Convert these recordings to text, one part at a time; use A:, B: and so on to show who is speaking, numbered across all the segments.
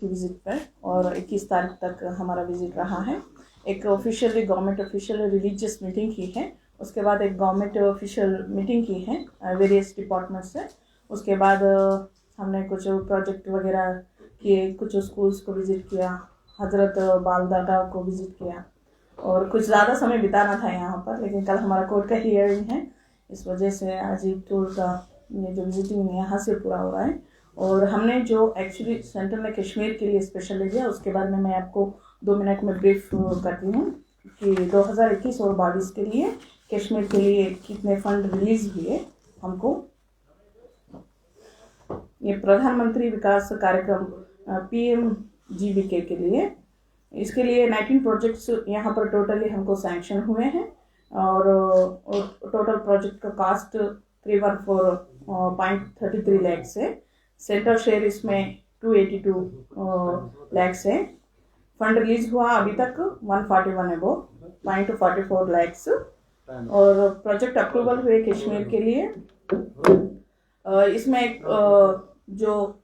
A: की विज़िट पर, और 21 तारीख तक हमारा विज़िट रहा है। एक officially government official religious meeting की है, उसके बाद एक गवर्नमेंट ऑफिशियल मीटिंग की है वेरियस डिपार्टमेंट से। उसके बाद हमने कुछ प्रोजेक्ट वगैरह किए, कुछ स्कूल्स को विज़िट किया, हज़रत बाल दरगाह को विज़िट किया, और कुछ ज़्यादा समय बिताना था यहाँ पर, लेकिन कल हमारा कोर्ट का हियरिंग है, इस वजह से आज एक टूर का ये जो विजिटिंग यहाँ से पूरा हो रहा है। और हमने जो एक्चुअली सेंटर ने कश्मीर के लिए स्पेशल लिया, उसके बारे में मैं आपको 2 मिनट में ब्रीफ करती हूँ कि 2021 और 22 के लिए कश्मीर के लिए कितने फंड रिलीज हुए हमको। ये प्रधानमंत्री विकास कार्यक्रम PMGVK के लिए, इसके लिए 19 प्रोजेक्ट्स यहाँ पर टोटली हमको सैंक्शन हुए हैं, और टोटल प्रोजेक्ट का कास्ट 314.33 लैक्स है। सेंटर शेयर इसमें 282 लैक्स है। फंड रिलीज हुआ अभी तक 141.44 लैक्स, और प्रोजेक्ट अप्रूवल हुए कश्मीर के लिए। इसमें एक जो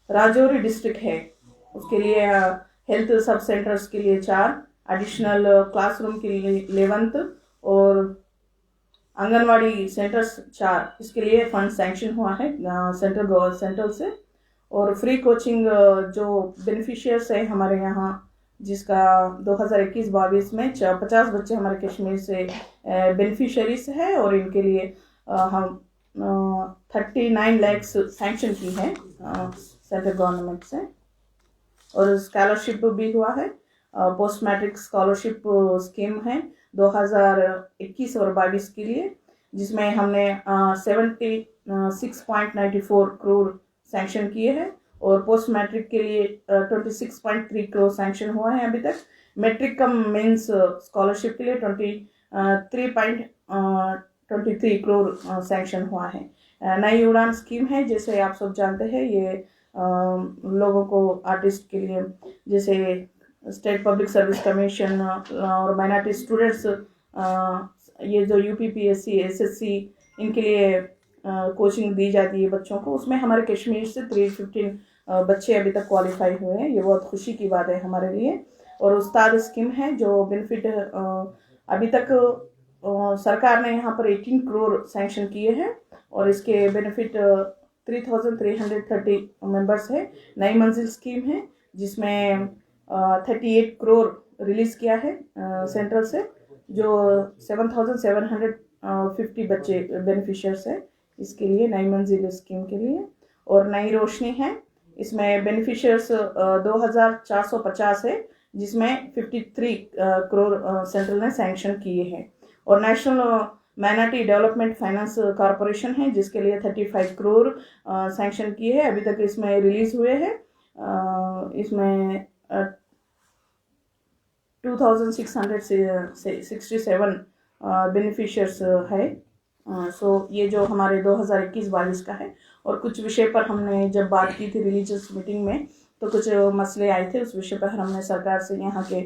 A: राजौरी डिस्ट्रिक्ट है उसके लिए हेल्थ सब सेंटर्स के लिए 4, एडिशनल क्लासरूम के लिए 11th, और आंगनवाड़ी सेंटर्स 4, इसके लिए फंड सैंक्शन हुआ है सेंट्रल से। और फ्री कोचिंग जो बेनिफिशियर्स है हमारे यहाँ, जिसका 2021-22 में 50 बच्चे हमारे कश्मीर से बेनिफिशियरीज है, और इनके लिए हम 39 लैक्स सैंक्शन की है सेंट्रल गवर्नमेंट से। और स्कॉलरशिप भी हुआ है, पोस्ट मैट्रिक स्कॉलरशिप स्कीम है 2021 और 22 के लिए, जिसमें हमने 76.94 करोड़ सैंक्शन किए हैं, और पोस्ट मैट्रिक के लिए 26.3 करोड़ सैंक्शन हुआ है अभी तक। मैट्रिक कम मेंस स्कॉलरशिप के लिए 23.23 करोड़ सैंक्शन हुआ है। नई उड़ान स्कीम है, जैसे आप सब जानते हैं, ये लोगों को आर्टिस्ट के लिए, जैसे स्टेट पब्लिक सर्विस कमीशन और माइनॉरिटी स्टूडेंट्स, ये जो UPPSC SSC इनके लिए कोचिंग दी जाती है बच्चों को, उसमें हमारे कश्मीर से 315 बच्चे अभी तक क्वालिफाई हुए हैं। ये बहुत खुशी की बात है हमारे लिए। और उस्ताद स्कीम है जो बेनिफिट अभी तक सरकार ने यहाँ पर 18 करोड़ सैंक्शन किए हैं, और इसके बेनिफिट 3330 मेंबर्स है। नई मंजिल स्कीम है जिसमें 38 करोड़ रिलीज किया है सेंट्रल से, जो 7750 बच्चे बेनिफिशियर्स है इसके लिए, नई मंजिल स्कीम के लिए। और नई रोशनी है, इसमें बेनिफिशियर्स 2450 है, जिसमें 53 करोड़ सेंट्रल ने सैंक्शन किए हैं। और national minority development finance corporation है, जिसके लिए 35 करोड़ सैंक्शन किए हैं अभी तक, इसमें रिलीज हुए हैं। इसमें 2667 बेनिफिशियर्स है। सो ये जो हमारे 2021-22 का है। और कुछ विषय पर हमने जब बात की थी रिलीजियस मीटिंग में, तो कुछ मसले आए थे, उस विषय पर हमने सरकार से, यहाँ के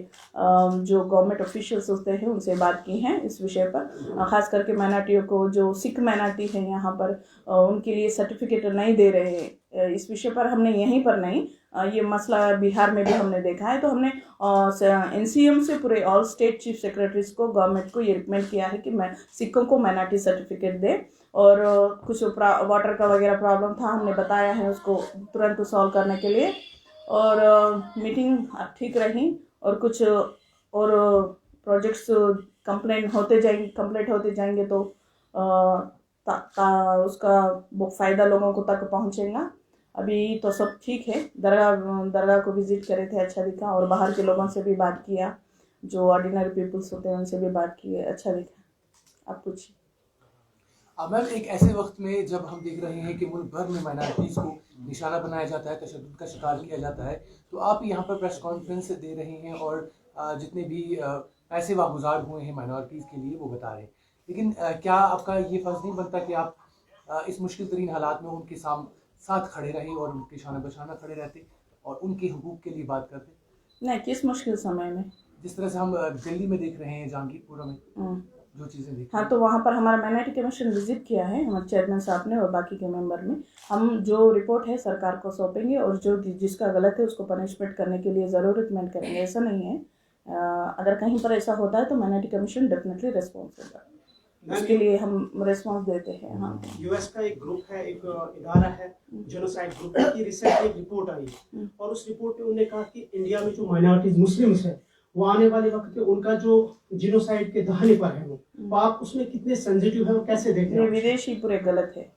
A: जो गवर्नमेंट ऑफिशियल्स होते हैं उनसे बात की है इस विषय पर। ख़ास करके माइनॉरिटियों को, जो सिख माइनॉरिटी है यहाँ पर, उनके लिए सर्टिफिकेट नहीं दे रहे हैं। इस विषय पर हमने यहीं पर नहीं, ये मसला बिहार में भी हमने देखा है, तो हमने NCM से पूरे ऑल स्टेट चीफ सेक्रेटरीज को, गवर्नमेंट को ये रिकमेंड किया है कि सिखों को माइनॉरिटी सर्टिफिकेट दे। और कुछ वाटर का वगैरह प्रॉब्लम था, हमने बताया है उसको तुरंत सॉल्व करने के लिए। और मीटिंग ठीक रही, और कुछ और प्रोजेक्ट्स कंप्लीट होते जाएंगे तो उसका फ़ायदा लोगों को तक पहुंचेगा। अभी तो सब ठीक है। दरगाह को विजिट करे थे, अच्छा दिखा, और बाहर के लोगों से भी बात किया, जो ऑर्डिनरी पीपल्स होते हैं उनसे भी बात की, अच्छा दिखा। आप पूछिए।
B: मैम, एक ऐसे वक्त में जब हम देख रहे हैं कि मुल्क भर में माइनॉरिटीज़ को निशाना बनाया जाता है, तशद्दुद का शिकार किया जाता है, तो आप यहाँ पर प्रेस कॉन्फ्रेंस दे रहे हैं और जितने भी पैसे वागुजार हुए हैं माइनॉरिटीज़ के लिए वो बता रहे हैं, लेकिन क्या आपका ये फ़र्ज़ नहीं बनता कि आप इस मुश्किल तरीन हालात में उनके साथ खड़े रहे और उनके शाना बशाना खड़े रहते और उनके हुकूक के लिए बात करते?
A: नहीं, किस मुश्किल समय में?
B: जिस तरह से हम दिल्ली में देख रहे हैं, जहांगीरपुरा में। जो चीज़ें देखी?
A: हाँ, तो वहाँ पर हमारा माइनॉरिटी कमीशन विजिट किया है हमारे चेयरमैन साहब ने और बाकी के मेंबर ने। हम जो रिपोर्ट है सरकार को सौंपेंगे और जो जिसका गलत है उसको पनिशमेंट करने के लिए ज़रूर रिकमेंड करेंगे। ऐसा नहीं है, अगर कहीं पर ऐसा होता है तो माइनॉरिटी कमीशन डेफिनेटली रिस्पॉन्स होगा, उसके लिए हम रिस्पॉन्स देते हैं। हाँ,
C: यूएस का एक ग्रुप है, एक इदारा है जेनोसाइड ग्रुप की रिसेंट एक रिपोर्ट आई और उस रिपोर्ट में उन्होंने कहा कि इंडिया में जो माइनॉरिटीज मुस्लिम्स है वो आने वाले वक्त में उनका जो जेनोसाइड के दहाने पर है वो, तो आप उसमें कितने सेंसिटिव है और कैसे देखते
A: ये
C: हैं?
A: विदेशी पूरे गलत है।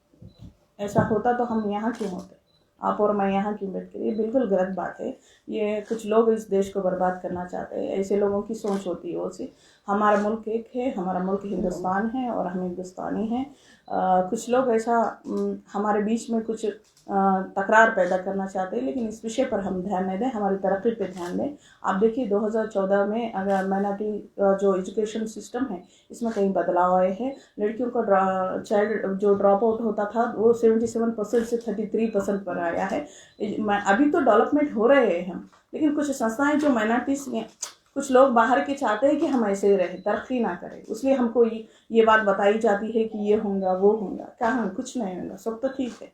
A: ऐसा होता तो हम यहाँ क्यों होते, आप और मैं यहाँ क्यों बैठ कर? ये बिल्कुल गलत बात है। ये कुछ लोग इस देश को बर्बाद करना चाहते हैं, ऐसे लोगों की सोच होती है। वैसे हमारा मुल्क एक है, हमारा मुल्क हिंदुस्तान है और हम हिंदुस्तानी हैं। कुछ लोग ऐसा हमारे बीच में कुछ तकरार पैदा करना चाहते हैं, लेकिन इस विषय पर हम ध्यान नहीं दें, हमारी तरक्की पे ध्यान दें। आप देखिए 2014 में अगर माइनॉरिटी जो एजुकेशन सिस्टम है इसमें कई बदलाव आए हैं। लड़कियों का चाइल्ड जो ड्रॉप आउट होता था वो 77% से 33% पर आया है। अभी तो डेवलपमेंट हो रहे हैं हम, लेकिन कुछ संस्थाएं जो माइनॉरिटीज़ में कुछ लोग बाहर के चाहते हैं कि हम ऐसे ही रहे, तरक्की ना करें, इसलिए हमको ये बात बताई जाती है कि ये होगा वो होगा। कहाँ, कुछ नहीं होगा, सब तो ठीक है।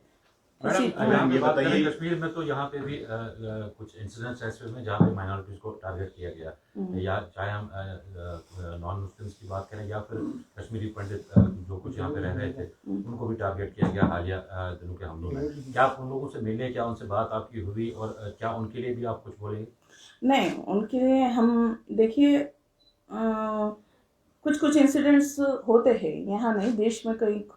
D: मैडम ये बताइए, कश्मीर में तो यहाँ पे भी कुछ इंसिडेंट्स ऐसे हुए जहाँ पे माइनॉरिटीज को टारगेट किया गया, या चाहे हम नॉन मुस्लिम्स की बात करें या फिर कश्मीरी पंडित जो कुछ यहाँ पे रह रहे थे उनको भी टारगेट किया गया हालिया दिनों के हमलों में। क्या आप उन लोगों से मिले, क्या उनसे बात आपकी हुई और क्या उनके लिए भी आप कुछ बोलेंगे?
A: नहीं, उनके लिए हम देखिए कुछ कुछ इंसिडेंट्स होते हैं, यहाँ नहीं, देश में कई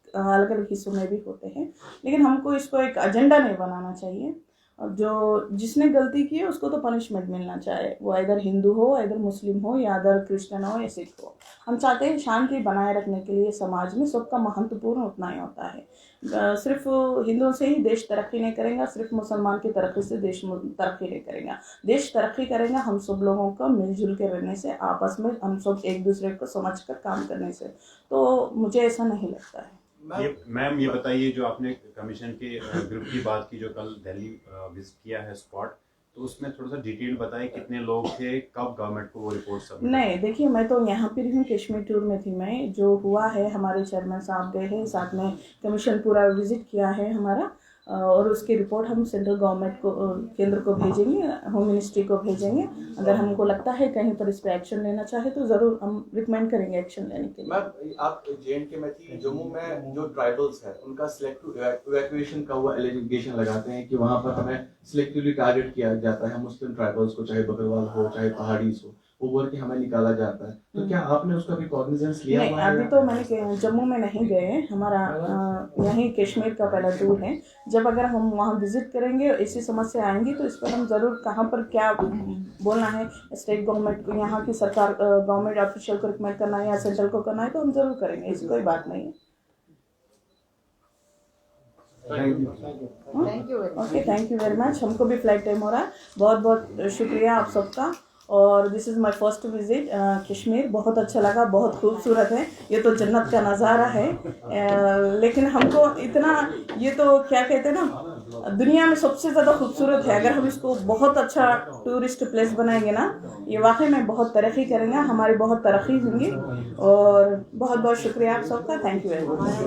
A: अलग अलग हिस्सों में भी होते हैं, लेकिन हमको इसको एक एजेंडा नहीं बनाना चाहिए। जो जिसने गलती की है उसको तो पनिशमेंट मिलना चाहिए, वो इधर हिंदू हो, इधर मुस्लिम हो, या अदर क्रिश्चियन हो या सिख हो। हम चाहते हैं शांति बनाए रखने के लिए समाज में सबका महत्वपूर्ण उतना ही होता है। सिर्फ हिंदुओं से ही देश तरक्की नहीं करेगा, सिर्फ मुसलमान की तरक्की से देश तरक्की नहीं करेगा। देश तरक्की करेगा हम सब लोगों को मिलजुल के रहने से, आपस में हम सब एक दूसरे को समझ कर काम करने से। तो मुझे ऐसा नहीं लगता है।
E: मैम ये बताइए, जो आपने कमीशन के ग्रुप की बात की जो कल दिल्ली विजिट किया है स्पॉट, तो उसमें थोड़ा सा डिटेल बताएं, कितने लोग थे, कब गवर्नमेंट को वो रिपोर्ट सबमिट?
A: नहीं, देखिए मैं तो यहाँ पर हूँ, कश्मीर टूर में थी मैं। जो हुआ है हमारे चेयरमैन साहब गए हैं, साथ में कमीशन पूरा विजिट किया है हमारा, और उसकी रिपोर्ट हम सेंट्रल गवर्नमेंट को, केंद्र को भेजेंगे, होम मिनिस्ट्री को भेजेंगे। अगर हमको लगता है कहीं पर इस पर एक्शन लेना चाहे तो ज़रूर हम रिकमेंड करेंगे एक्शन लेने के लिए।
F: मैम आप JNK में थी, जम्मू में जो ट्राइबल्स है उनका सिलेक्टिव इवैक्यूएशन का वो एलिगेशन लगाते हैं कि वहाँ पर हमें सिलेक्टिवली टारगेट किया जाता है मुस्लिम ट्राइबल्स को, चाहे बकरवाल हो चाहे पहाड़ीज हो, वो बोल के हमें निकाला जाता है। तो क्या आपने उसका भी कॉग्निजेंस लिया?
A: नहीं, अभी तो मैंने जम्मू में नहीं गए, हमारा यहीं कश्मीर का पहला टूर है। जब अगर हम वहाँ विजिट करेंगे ऐसी समस्या आएंगी तो इस पर हम ज़रूर कहाँ पर क्या बोलना है, स्टेट गवर्नमेंट को, यहाँ की सरकार गवर्नमेंट ऑफिशियल को रिकमेंड करना है या सेंट्रल को करना है तो हम ज़रूर करेंगे, ऐसी कोई बात नहीं है। Okay, thank you very much. हमको भी फ्लाइट टाइम हो रहा है, बहुत बहुत शुक्रिया आप सबका। और this is my first visit Kashmir, बहुत अच्छा लगा, बहुत खूबसूरत है, ये तो जन्नत का नज़ारा है। लेकिन हमको इतना, ये तो क्या कहते हैं ना, दुनिया में सबसे ज़्यादा खूबसूरत है। अगर हम इसको बहुत अच्छा टूरिस्ट प्लेस बनाएंगे ना, ये वाकई में बहुत तरक्की करेंगे, हमारी बहुत तरक्की होंगी। और बहुत बहुत शुक्रिया आप सबका, थैंक यू वेरी मच।